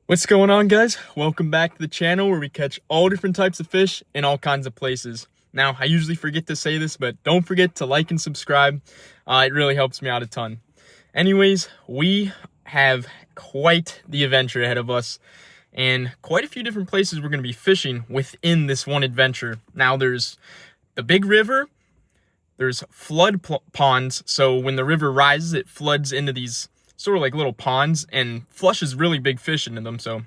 What's going on, guys? Welcome back to the channel where we catch all different types of fish in all kinds of places. Now, I usually forget to say this, but don't forget to like and subscribe. It really helps me out a ton. Anyways, we have quite the adventure ahead of us and quite a few different places we're going to be fishing within this one adventure. Now, there's the big river, there's flood ponds, so when the river rises, it floods into these sort of like little ponds and flushes really big fish into them. So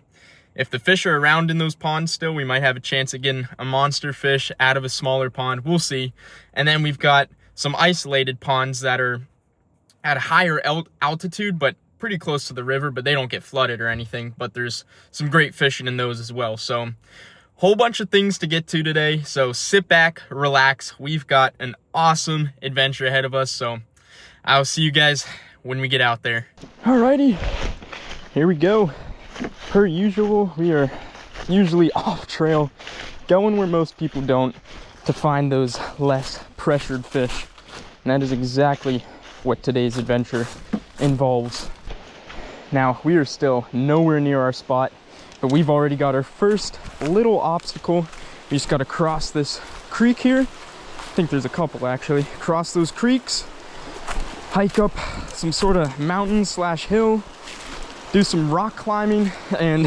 if the fish are around in those ponds still, we might have a chance of getting a monster fish out of a smaller pond. We'll see. And then we've got some isolated ponds that are at a higher altitude, but pretty close to the river, but they don't get flooded or anything. But there's some great fishing in those as well. So whole bunch of things to get to today. So sit back, relax. We've got an awesome adventure ahead of us. So I'll see you guys when we get out there. Alrighty, here we go. Per usual, we are usually off trail, going where most people don't, to find those less pressured fish. And that is exactly what today's adventure involves. Now, we are still nowhere near our spot, but we've already got our first little obstacle. We just got to cross this creek here. I think there's a couple actually. Cross those creeks, hike up some sort of mountain slash hill, do some rock climbing, and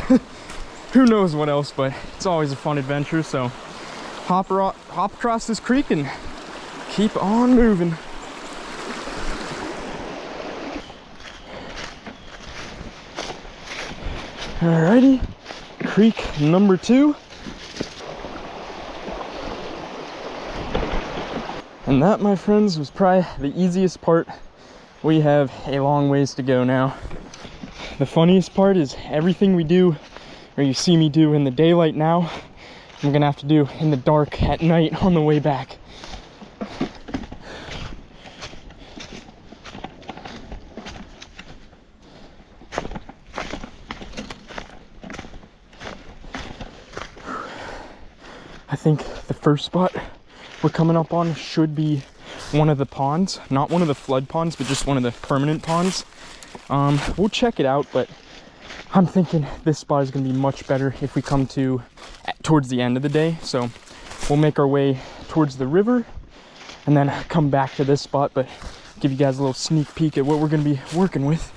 who knows what else, but it's always a fun adventure. So hop across this creek and keep on moving. Alrighty, creek number 2. And that, my friends, was probably the easiest part. We have a long ways to go now. The funniest part is everything we do, or you see me do in the daylight now, I'm gonna have to do in the dark at night on the way back. I think the first spot we're coming up on should be one of the ponds, not one of the flood ponds, but just one of the permanent ponds. We'll check it out, but I'm thinking this spot is going to be much better if we come to towards the end of the day. So we'll make our way towards the river and then come back to this spot, but give you guys a little sneak peek at what we're going to be working with.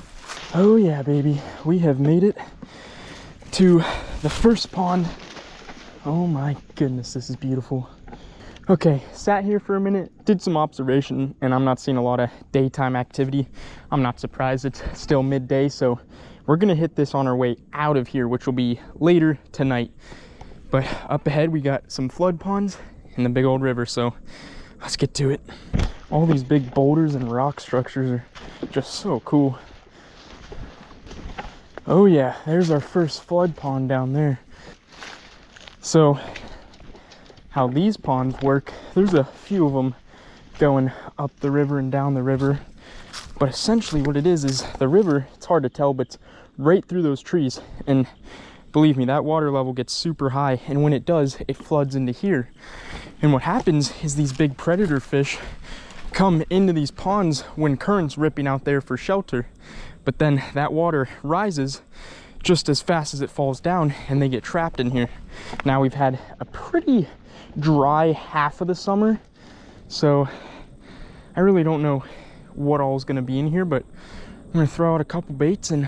Oh yeah, baby, we have made it to the first pond. Oh my goodness, this is beautiful. Okay, sat here for a minute, did some observation, and I'm not seeing a lot of daytime activity. I'm not surprised, it's still midday, so we're gonna hit this on our way out of here, which will be later tonight. But up ahead, we got some flood ponds and the big old river, so let's get to it. All these big boulders and rock structures are just so cool. Oh yeah, there's our first flood pond down there. So how these ponds work, there's a few of them going up the river and down the river, but essentially what it is the river, it's hard to tell, but it's right through those trees, and believe me, that water level gets super high, and when it does, it floods into here. And what happens is these big predator fish come into these ponds when current's ripping out there for shelter, but then that water rises just as fast as it falls down and they get trapped in here. Now we've had a pretty dry half of the summer, so I really don't know what all is going to be in here, but I'm going to throw out a couple baits and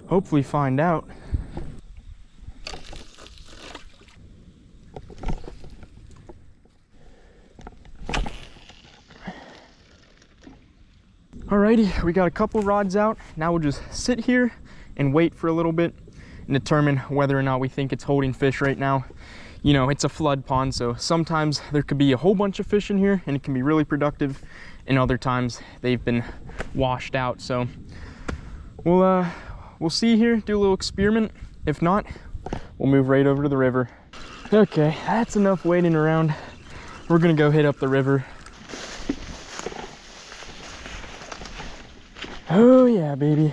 hopefully find out. Alrighty, we got a couple rods out. Now we'll just sit here and wait for a little bit and determine whether or not we think it's holding fish right now. You know, it's a flood pond, so sometimes there could be a whole bunch of fish in here and it can be really productive, and other times they've been washed out. So we'll see here, do a little experiment. If not, we'll move right over to the river. Okay, that's enough waiting around. We're gonna go hit up the river. Oh yeah, baby.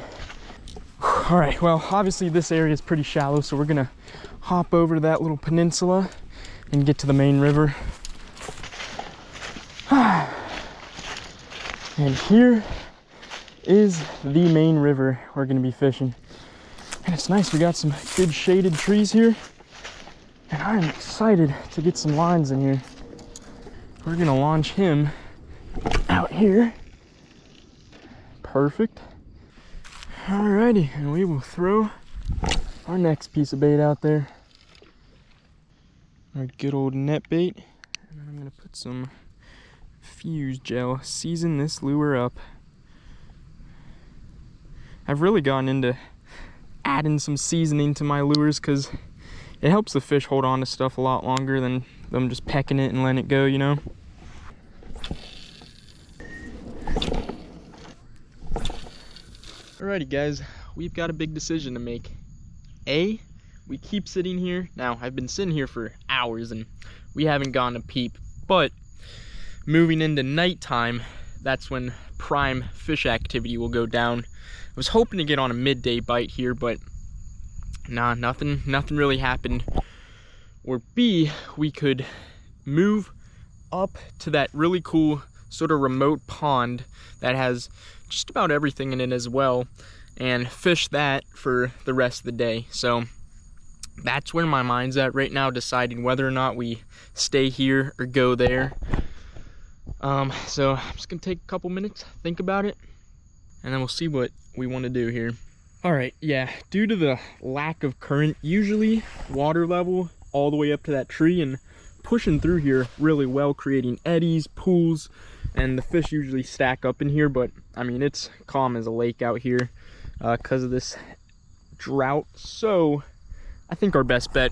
All right, well, obviously this area is pretty shallow, so we're gonna hop over to that little peninsula and get to the main river. And here is the main river we're gonna be fishing. And it's nice, we got some good shaded trees here. And I'm excited to get some lines in here. We're gonna launch him out here. Perfect. Alrighty, and we will throw our next piece of bait out there. Our good old net bait. And then I'm gonna put some fuse gel, season this lure up. I've really gotten into adding some seasoning to my lures because it helps the fish hold on to stuff a lot longer than them just pecking it and letting it go, you know? Alrighty guys, we've got a big decision to make. A, we keep sitting here. Now, I've been sitting here for hours and we haven't gone a peep, but moving into nighttime, that's when prime fish activity will go down. I was hoping to get on a midday bite here, but nah, nothing really happened. Or B, we could move up to that really cool sort of remote pond that has just about everything in it as well and fish that for the rest of the day. So that's where my mind's at right now, deciding whether or not we stay here or go there. So I'm just gonna take a couple minutes, think about it, and then we'll see what we want to do here. All right, yeah, due to the lack of current, usually water level all the way up to that tree and pushing through here really well, creating eddies, pools, and the fish usually stack up in here. But I mean, it's calm as a lake out here because of this drought. So I think our best bet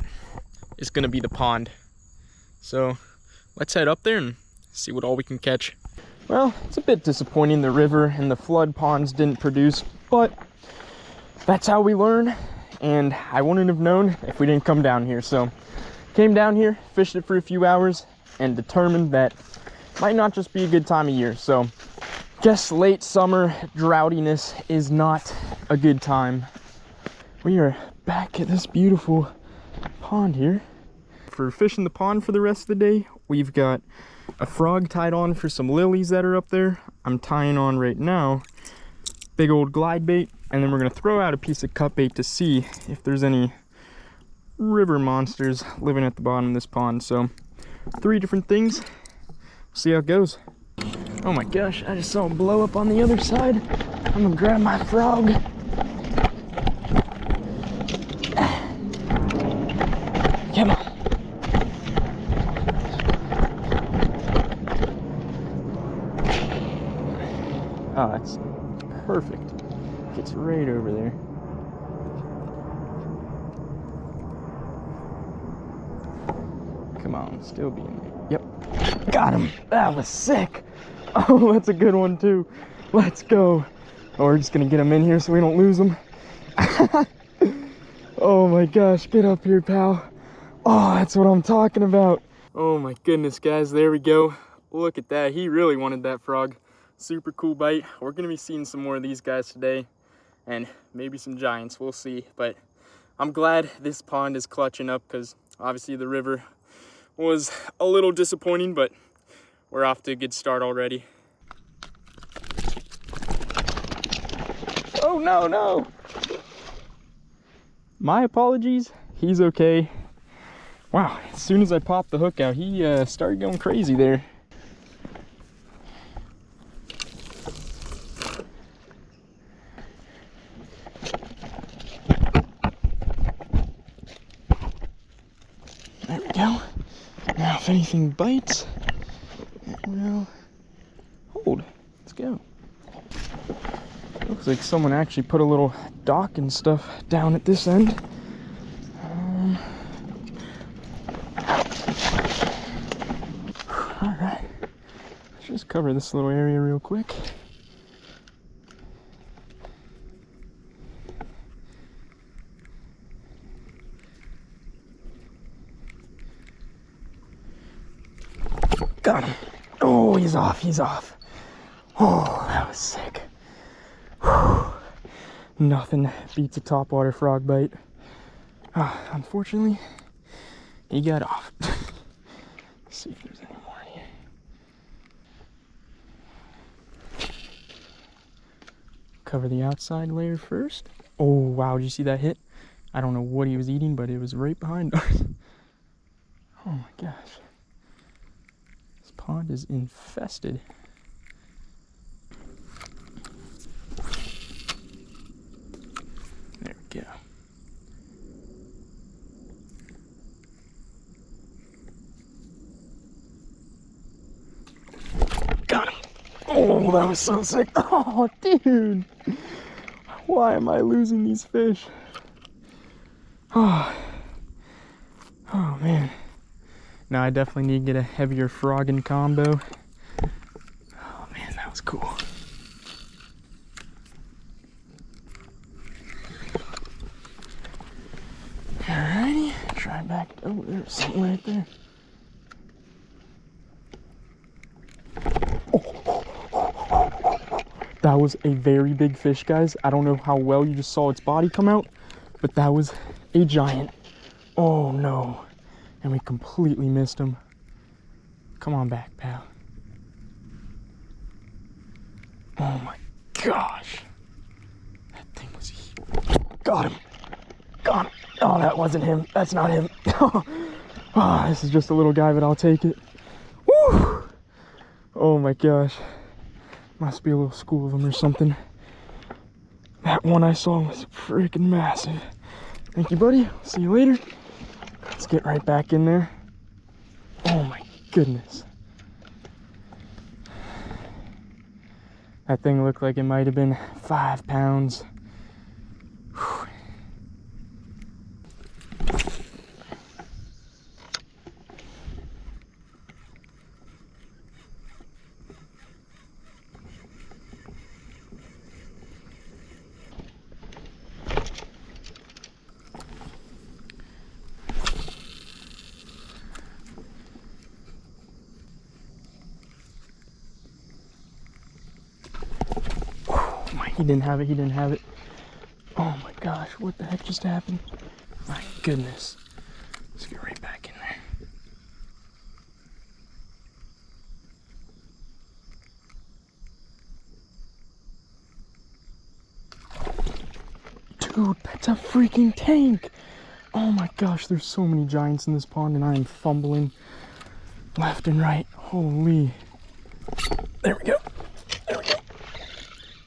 is gonna be the pond. So let's head up there and see what all we can catch. Well, it's a bit disappointing the river and the flood ponds didn't produce, but that's how we learn, and I wouldn't have known if we didn't come down here. So came down here, fished it for a few hours, and determined that might not just be a good time of year. So just late summer droughtiness is not a good time. We are back at this beautiful pond here. For fishing the pond for the rest of the day, we've got a frog tied on for some lilies that are up there. I'm tying on right now big old glide bait, and then we're gonna throw out a piece of cut bait to see if there's any river monsters living at the bottom of this pond. So 3 different things, see how it goes. Oh my gosh, I just saw him blow up on the other side. I'm gonna grab my frog. Come on. Oh, that's perfect. Gets right over there. Come on, still being there. Yep, got him. That was sick. Oh, that's a good one too. Let's go. Oh, we're just gonna get him in here so we don't lose him. Oh my gosh, get up here, pal. Oh, that's what I'm talking about. Oh my goodness, guys, there we go. Look at that. He really wanted that frog. Super cool bite. We're gonna be seeing some more of these guys today, and maybe some giants, we'll see. But I'm glad this pond is clutching up, because obviously the river was a little disappointing, but we're off to a good start already. Oh no, no. My apologies, he's okay. Wow, as soon as I popped the hook out, he started going crazy there. There we go. Now if anything bites, it will hold. Let's go. Looks like someone actually put a little dock and stuff down at this end. Alright, let's just cover this little area real quick. Got him. Oh, he's off, he's off. Oh, that was sick. Whew. Nothing beats a topwater frog bite. Unfortunately, he got off. Let's see if there's any more here. Cover the outside layer first. Oh, wow, did you see that hit? I don't know what he was eating, but it was right behind us. Oh my gosh. This pond is infested. There we go. Got him. Oh, that was so sick. Oh, dude. Why am I losing these fish? Oh, oh man. Now I definitely need to get a heavier frogging combo. Oh man, that was cool. Alrighty, try back. Oh, there's something right there. That was a very big fish, guys. I don't know how well you just saw its body come out, but that was a giant. Oh no. And we completely missed him. Come on back, pal. Oh my gosh. That thing was huge. Got him. Got him. Oh, that wasn't him. That's not him. Oh, this is just a little guy, but I'll take it. Woo! Oh my gosh. Must be a little school of them or something. That one I saw was freaking massive. Thank you, buddy. See you later. Let's get right back in there. Oh my goodness. That thing looked like it might have been 5 pounds. Whew. He didn't have it, he didn't have it. Oh my gosh, what the heck just happened? My goodness. Let's get right back in there. Dude, that's a freaking tank. Oh my gosh, there's so many giants in this pond and I am fumbling left and right. Holy. There we go. There we go.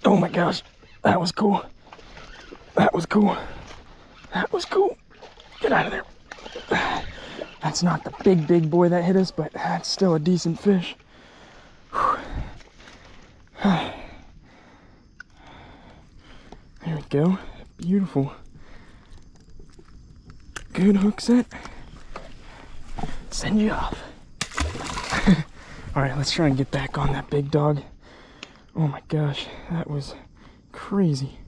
Oh my gosh, that was cool. That was cool. That was cool. Get out of there. That's not the big boy that hit us, but that's still a decent fish. There we go. Beautiful. Good hook set. Send you off. All right, let's try and get back on that big dog. Oh my gosh, that was crazy.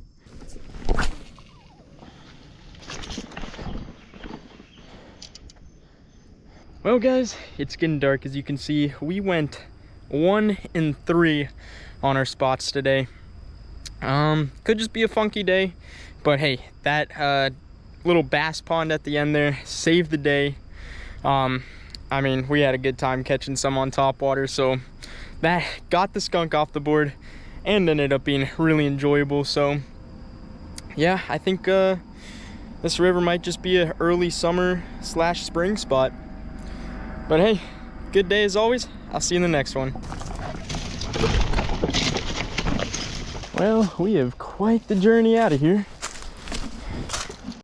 Well guys, it's getting dark. As you can see, we went 1 and 3 on our spots today. Could just be a funky day, but hey, that little bass pond at the end there saved the day. I mean, we had a good time catching some on topwater, so that got the skunk off the board and ended up being really enjoyable. So yeah, I think this river might just be an early summer / spring spot. But hey, good day as always. I'll see you in the next one. Well, we have quite the journey out of here.